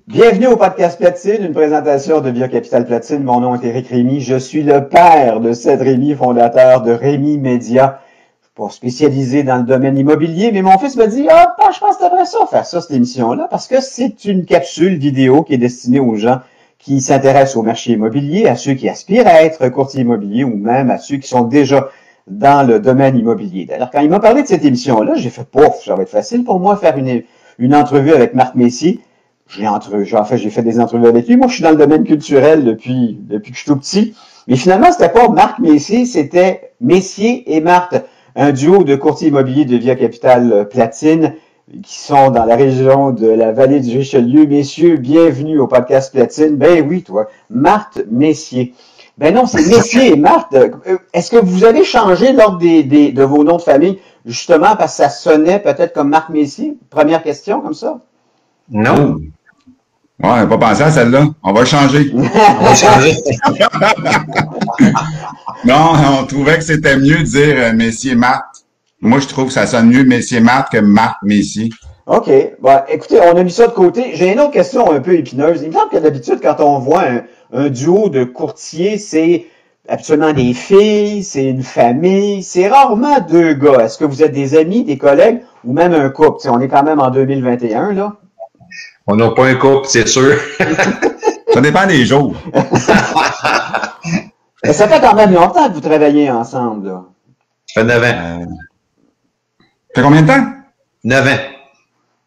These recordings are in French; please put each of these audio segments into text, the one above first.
Bienvenue au podcast Platine, une présentation de Via Capital Platine. Mon nom est Éric Rémy. Je suis le père de Cèdre Rémy, fondateur de Rémy Média, pour spécialiser dans le domaine immobilier. Mais mon fils m'a dit, je pense que t'aimerais ça faire ça, cette émission-là, parce que c'est une capsule vidéo qui est destinée aux gens qui s'intéressent au marché immobilier, à ceux qui aspirent à être courtiers immobiliers ou même à ceux qui sont déjà dans le domaine immobilier. D'ailleurs, quand il m'a parlé de cette émission-là, j'ai fait, pouf, ça va être facile pour moi de faire une entrevue avec Marc Messier. J'ai fait des entrevues avec lui. Moi, je suis dans le domaine culturel depuis que je suis tout petit. Mais finalement, c'était pas Marc Messier, c'était Messier et Marthe, un duo de courtiers immobiliers de Via Capital Platine qui sont dans la région de la vallée du Richelieu. Messieurs, bienvenue au podcast Platine. Ben oui, toi, Marthe Messier. Ben non, c'est Messier et Marthe. Est-ce que vous avez changé l'ordre de vos noms de famille, justement parce que ça sonnait peut-être comme Marc Messier? Première question, comme ça. Non. Ouais, on n'a pas pensé à celle-là. On va changer. On va changer. Non, on trouvait que c'était mieux de dire Messier Marthe. Moi, je trouve que ça sonne mieux Messier Marthe que Marthe Messier. OK. Bon, écoutez, on a mis ça de côté. J'ai une autre question un peu épineuse. Il me semble que d'habitude, quand on voit un duo de courtiers, c'est absolument des filles, c'est une famille, c'est rarement deux gars. Est-ce que vous êtes des amis, des collègues ou même un couple? T'sais, on est quand même en 2021, là. On n'a pas un couple, c'est sûr. Ça dépend des jours. Mais ça fait quand même longtemps que vous travaillez ensemble, là. Ça fait 9 ans. Ça fait combien de temps? 9 ans.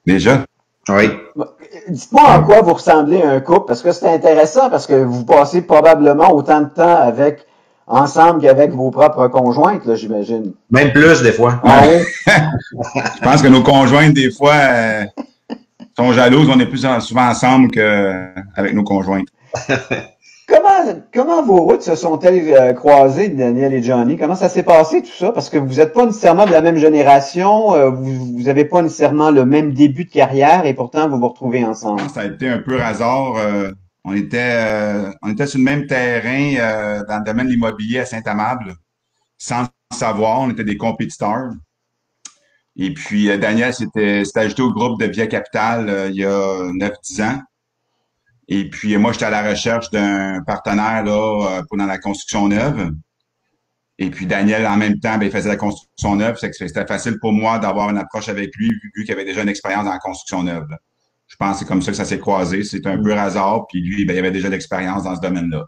Déjà. Oui. Dites-moi en quoi vous ressemblez à un couple, parce que c'est intéressant, parce que vous passez probablement autant de temps ensemble qu'avec vos propres conjointes, là, j'imagine. Même plus, des fois. Ouais. Je pense que nos conjointes, des fois, sont jalouses. On est plus souvent ensemble qu'avec nos conjointes. Comment vos routes se sont-elles croisées, Daniel et Johnny? Comment ça s'est passé tout ça? Parce que vous n'êtes pas nécessairement de la même génération, vous n'avez pas nécessairement le même début de carrière et pourtant vous vous retrouvez ensemble. Ça a été un peu hasard. On était sur le même terrain dans le domaine de l'immobilier à Saint-Amable, sans le savoir. On était des compétiteurs. Et puis Daniel s'était ajouté au groupe de Via Capital il y a 9-10 ans. Et puis moi, j'étais à la recherche d'un partenaire là pour dans la construction neuve. Et puis Daniel, en même temps, il faisait la construction neuve. C'était facile pour moi d'avoir une approche avec lui, vu qu'il avait déjà une expérience dans la construction neuve. Là. Je pense que c'est comme ça que ça s'est croisé. C'est un peu hasard. Puis lui, il avait déjà l'expérience dans ce domaine-là.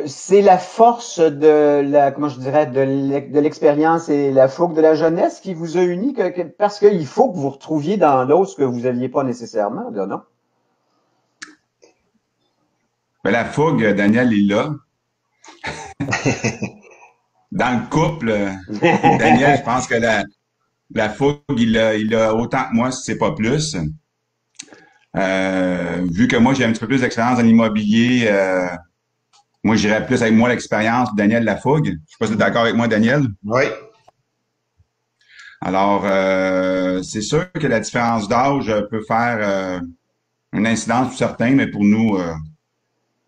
C'est la force comment je dirais, de l'expérience et la fougue de la jeunesse qui vous a unis, parce qu'il faut que vous retrouviez dans l'autre ce que vous n'aviez pas nécessairement, là, non? Ben, la fougue, Daniel est là. Dans le couple, Daniel, je pense que la fougue, il a autant que moi, si c'est pas plus. Vu que moi, j'ai un petit peu plus d'expérience dans l'immobilier, moi, j'irais plus avec moi l'expérience, Daniel la fougue. Je sais pas si tu es d'accord avec moi, Daniel. Oui. Alors, c'est sûr que la différence d'âge peut faire une incidence pour certains, mais pour nous,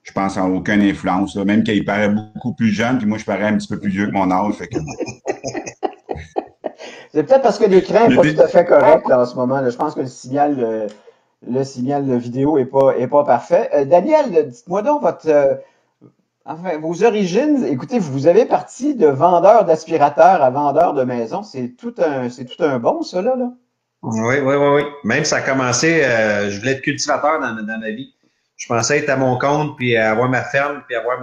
je pense qu'il n'y a aucune influence. Là. Même qu'il paraît beaucoup plus jeune, puis moi, je parais un petit peu plus vieux que mon âge. Fait que... C'est peut-être parce que l'écran n'est pas tout à fait correct là, en ce moment. Là. Je pense que le signal de vidéo est pas parfait. Daniel, dites-moi donc vos origines. Écoutez, vous avez parti de vendeur d'aspirateurs à vendeur de maison. C'est tout un bon, ça, là. Oui. Même ça a commencé, je voulais être cultivateur dans ma vie. Je pensais être à mon compte, puis avoir ma ferme, puis avoir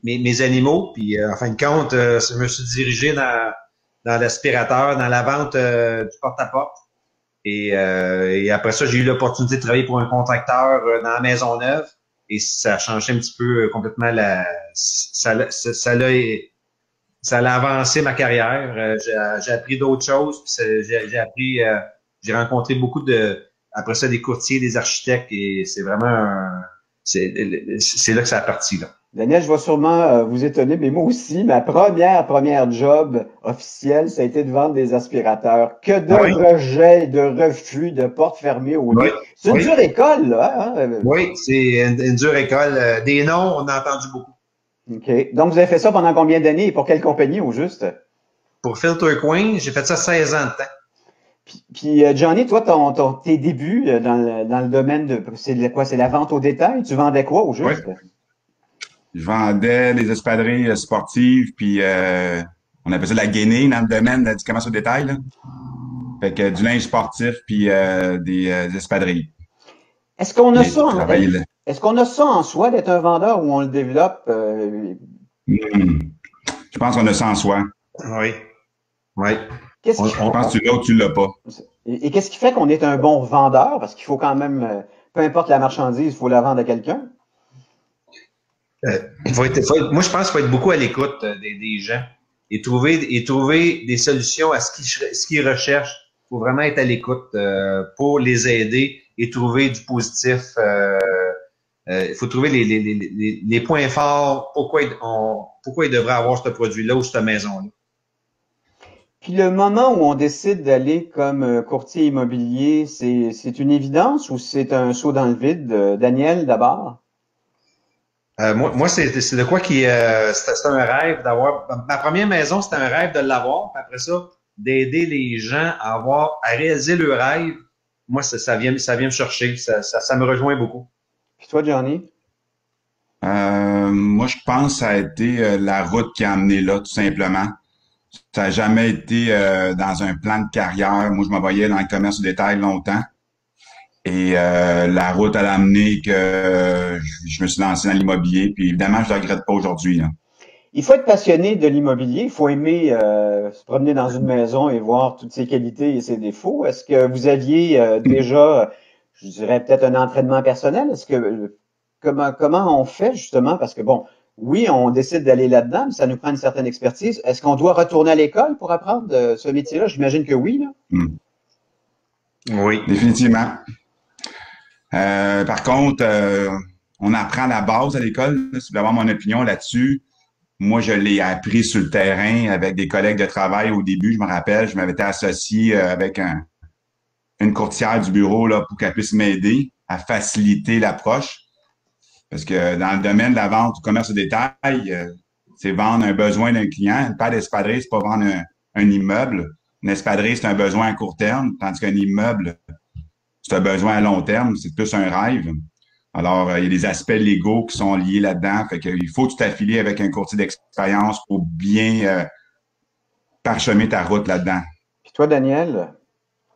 mes animaux. Puis en fin de compte, je me suis dirigé dans l'aspirateur, dans la vente du porte-à-porte. Et après ça, j'ai eu l'opportunité de travailler pour un contracteur dans la maison neuve. Et ça a changé un petit peu complètement ça a avancé ma carrière. J'ai appris d'autres choses. J'ai rencontré beaucoup après ça, des courtiers, des architectes, et c'est vraiment c'est là que ça a parti, là. Daniel, je vais sûrement vous étonner, mais moi aussi, ma première job officielle, ça a été de vendre des aspirateurs. Que de rejets, de refus, de portes fermées au nez. C'est une dure école, là. Hein? Oui, c'est une dure école. Des noms, on a entendu beaucoup. OK. Donc, vous avez fait ça pendant combien d'années et pour quelle compagnie, au juste? Pour Filter Queen, j'ai fait ça 16 ans de temps. Johnny, toi, tes débuts dans le domaine c'est quoi? C'est la vente au détail? Tu vendais quoi au Oui. juste? Je vendais des espadrilles sportives, puis on appelle ça de la gainée dans le domaine du commerce au détail, là. Fait que du linge sportif, puis des espadrilles. Est-ce qu'on a Mais ça je en, travaillais là. est-ce qu'on a ça en soi d'être un vendeur ou on le développe? Hmm. Je pense qu'on a ça en soi. Oui. Oui. Qu'est-ce qui, Je pense que tu l'as ou tu l'as pas. et qu'est-ce qui fait qu'on est un bon vendeur? Parce qu'il faut quand même, peu importe la marchandise, il faut la vendre à quelqu'un. Moi, je pense qu'il faut être beaucoup à l'écoute des gens et trouver des solutions à ce qu'ils recherchent. Il faut vraiment être à l'écoute pour les aider et trouver du positif. Il faut trouver les points forts, pourquoi ils devraient avoir ce produit-là ou cette maison-là. Puis le moment où on décide d'aller comme courtier immobilier, c'est une évidence ou c'est un saut dans le vide? Daniel, d'abord? Moi, c'est de quoi c'était un rêve d'avoir. Ma première maison, c'était un rêve de l'avoir. Puis après ça, d'aider les gens à réaliser leur rêve. Moi, ça vient me chercher. Ça me rejoint beaucoup. Puis toi, Johnny? Moi, je pense que ça a été la route qui a amené là, tout simplement. Ça n'a jamais été dans un plan de carrière. Moi, je me voyais dans le commerce au détail longtemps. Et la route a amené que je me suis lancé dans l'immobilier. Puis évidemment, je ne le regrette pas aujourd'hui, hein. Il faut être passionné de l'immobilier, il faut aimer se promener dans une maison et voir toutes ses qualités et ses défauts. Est-ce que vous aviez déjà, je dirais peut-être un entraînement personnel? Est-ce que comment on fait justement? Parce que bon, oui, on décide d'aller là-dedans, mais ça nous prend une certaine expertise. Est-ce qu'on doit retourner à l'école pour apprendre ce métier-là? J'imagine que oui, là. Oui. Définitivement. Par contre, on apprend la base à l'école. Si vous voulez avoir mon opinion là-dessus, moi, je l'ai appris sur le terrain avec des collègues de travail au début. Je me rappelle, je m'avais été associé avec une courtière du bureau là, pour qu'elle puisse m'aider à faciliter l'approche. Parce que dans le domaine de la vente du commerce au détail, c'est vendre un besoin d'un client. Une paire d'espadrilles, c'est pas vendre un immeuble. Une espadrille, c'est un besoin à court terme, tandis qu'un immeuble, c'est un besoin à long terme, c'est plus un rêve. Alors, il y a des aspects légaux qui sont liés là-dedans. Fait qu'il faut que tu t'affilies avec un courtier d'expérience pour bien parchemer ta route là-dedans. Puis toi, Daniel?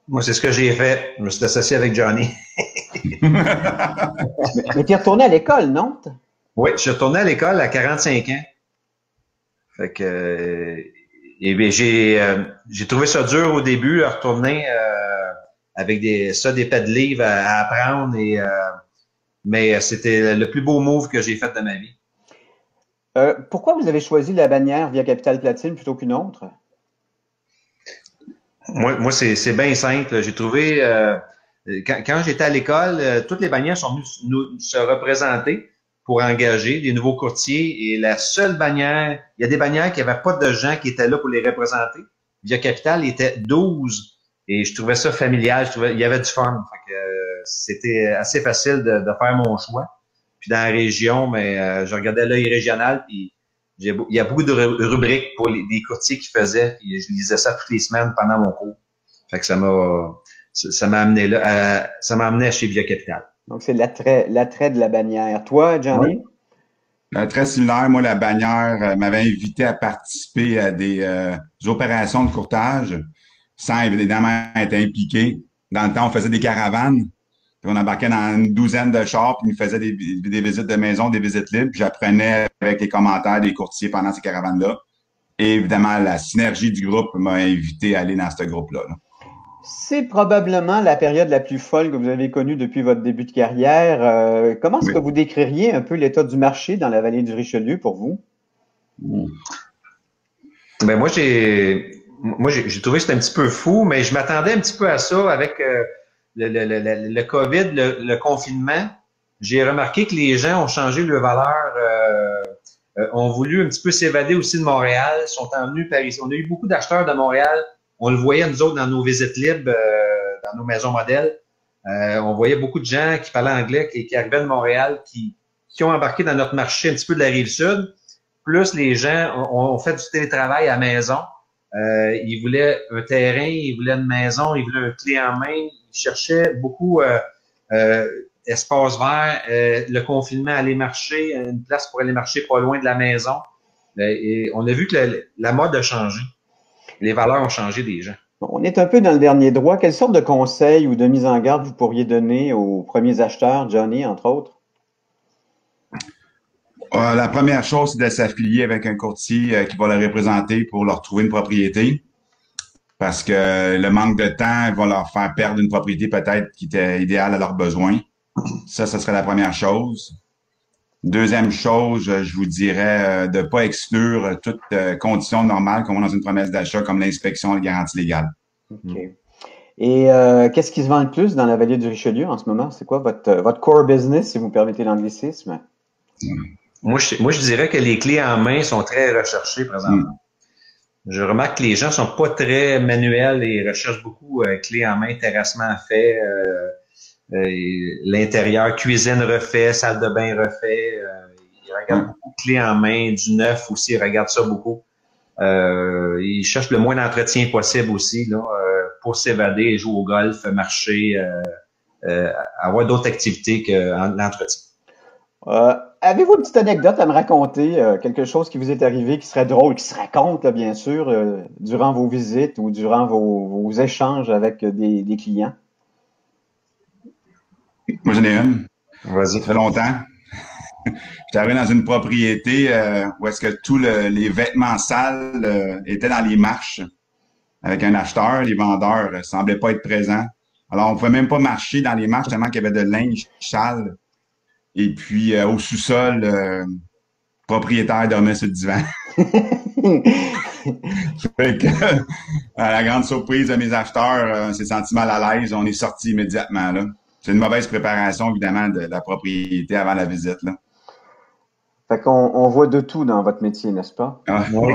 Moi, c'est ce que j'ai fait. Je me suis associé avec Johnny. Mais tu es retourné à l'école, non? Oui, je suis retourné à l'école à 45 ans. Fait que j'ai trouvé ça dur au début, à retourner avec des pads de livres à apprendre mais c'était le plus beau move que j'ai fait de ma vie. Pourquoi vous avez choisi la bannière Via Capital Platine plutôt qu'une autre? Moi, c'est bien simple. J'ai trouvé quand j'étais à l'école, toutes les bannières sont venues se représenter pour engager des nouveaux courtiers. Et la seule bannière, il y a des bannières qui n'avaient pas de gens qui étaient là pour les représenter. Via Capital, il était 12. Et je trouvais ça familial. Il y avait du fun. Fait que, c'était assez facile de faire mon choix. Puis dans la région, mais je regardais l'œil régional, puis il y a beaucoup de rubriques pour des courtiers qui faisaient, puis je lisais ça toutes les semaines pendant mon cours. Fait que ça m'a amené là, ça m'a amené à chez Via Capital. Donc c'est l'attrait de la bannière. Toi, Johnny? Très similaire. Moi, la bannière m'avait invité à participer à des opérations de courtage sans évidemment être impliqué. Dans le temps, on faisait des caravanes. Puis on embarquait dans une douzaine de chars, puis ils nous faisaient des visites de maison, des visites libres. Puis j'apprenais avec les commentaires des courtiers pendant ces caravanes-là. Et évidemment, la synergie du groupe m'a invité à aller dans ce groupe-là, là. C'est probablement la période la plus folle que vous avez connue depuis votre début de carrière. Comment est-ce que vous décririez un peu l'état du marché dans la vallée du Richelieu pour vous? Ben moi, j'ai trouvé que c'était un petit peu fou, mais je m'attendais un petit peu à ça avec le COVID, le confinement. J'ai remarqué que les gens ont changé leur valeur, ont voulu un petit peu s'évader aussi de Montréal, sont venus par ici. On a eu beaucoup d'acheteurs de Montréal. On le voyait, nous autres, dans nos visites libres, dans nos maisons modèles. On voyait beaucoup de gens qui parlaient anglais, qui arrivaient de Montréal, qui ont embarqué dans notre marché un petit peu de la Rive-Sud. Plus les gens ont fait du télétravail à la maison. il voulait un terrain, il voulait une maison, il voulait un clé en main. Il cherchait beaucoup espace vert, le confinement, aller marcher, une place pour aller marcher pas loin de la maison. Et on a vu que la mode a changé. Les valeurs ont changé des gens. On est un peu dans le dernier droit. Quelle sorte de conseils ou de mise en garde vous pourriez donner aux premiers acheteurs, Johnny, entre autres? La première chose, c'est de s'affilier avec un courtier qui va les représenter pour leur trouver une propriété. Parce que le manque de temps va leur faire perdre une propriété peut-être qui était idéale à leurs besoins. Ça serait la première chose. Deuxième chose, je vous dirais de ne pas exclure toute condition normale qu'on a dans une promesse d'achat, comme l'inspection et la garantie légale. OK. Et qu'est-ce qui se vend le plus dans la vallée du Richelieu en ce moment? C'est quoi votre core business, si vous me permettez l'anglicisme? Moi, je dirais que les clés en main sont très recherchées présentement. Je remarque que les gens sont pas très manuels et recherchent beaucoup clés en main, terrassement fait, l'intérieur, cuisine refait, salle de bain refait. Ils regardent beaucoup clés en main, du neuf aussi, ils regardent ça beaucoup. Ils cherchent le moins d'entretien possible aussi là, pour s'évader, jouer au golf, marcher, avoir d'autres activités que l'entretien. Avez-vous une petite anecdote à me raconter, quelque chose qui vous est arrivé, qui serait drôle, qui se raconte, là, bien sûr, durant vos visites ou durant vos échanges avec des clients? Moi, j'en ai une. Vas-y. Ça fait longtemps. J'étais arrivé dans une propriété où est-ce que tous les vêtements sales étaient dans les marches avec un acheteur. Les vendeurs semblaient pas être présents. Alors, on pouvait même pas marcher dans les marches tellement qu'il y avait de linge sale. Et puis, au sous-sol, le propriétaire dormait sur le divan. Fait que, à la grande surprise de mes acheteurs, on s'est senti mal à l'aise. On est sorti immédiatement, là. C'est une mauvaise préparation, évidemment, de la propriété avant la visite, là. Fait qu'on voit de tout dans votre métier, n'est-ce pas? Ah, ouais.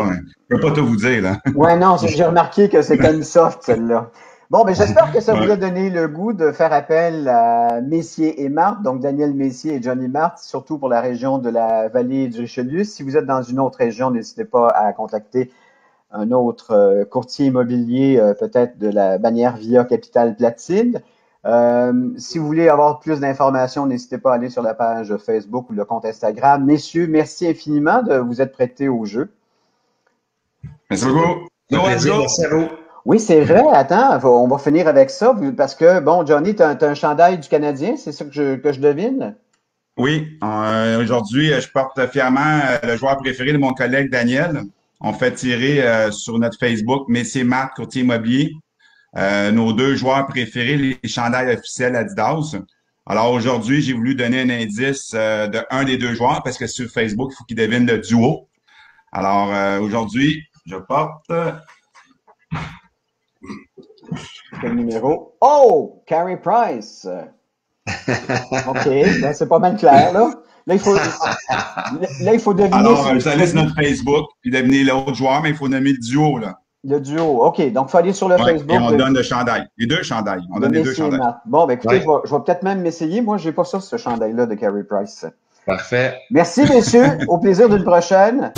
Je peux pas tout vous dire, là. Ouais, non, j'ai remarqué que c'était une soft, celle-là. Bon, ben j'espère que ça vous a donné le goût de faire appel à Messier et Marthe, donc Daniel Messier et Johnny Marthe, surtout pour la région de la vallée du Richelieu. Si vous êtes dans une autre région, n'hésitez pas à contacter un autre courtier immobilier, peut-être de la bannière Via Capital Platine. Si vous voulez avoir plus d'informations, n'hésitez pas à aller sur la page Facebook ou le compte Instagram. Messieurs, merci infiniment de vous être prêtés au jeu. Merci beaucoup. Merci à vous. Oui, c'est vrai. Attends, on va finir avec ça parce que, bon, Johnny, t'as un chandail du Canadien, c'est ça que je devine? Oui, aujourd'hui, je porte fièrement le joueur préféré de mon collègue Daniel. On fait tirer sur notre Facebook Messier Marthe, courtier immobilier, nos deux joueurs préférés, les chandails officiels Adidas. Alors aujourd'hui, j'ai voulu donner un indice de un des deux joueurs parce que sur Facebook, il faut qu'il devine le duo. Alors aujourd'hui, je porte... Quel numéro? Oh! Carey Price! OK, ben c'est pas mal clair, là. Là, il faut deviner... Alors, je laisse notre Facebook, puis deviner l'autre joueur, mais il faut nommer le duo, là. Le duo, OK. Donc, il faut aller sur le Facebook. Et on donne le chandail. Les deux chandails. On donne les deux chandails. Bon, ben écoutez, je vais peut-être même m'essayer. Moi, j'ai pas ça, ce chandail-là de Carey Price. Parfait. Merci, messieurs. Au plaisir d'une prochaine.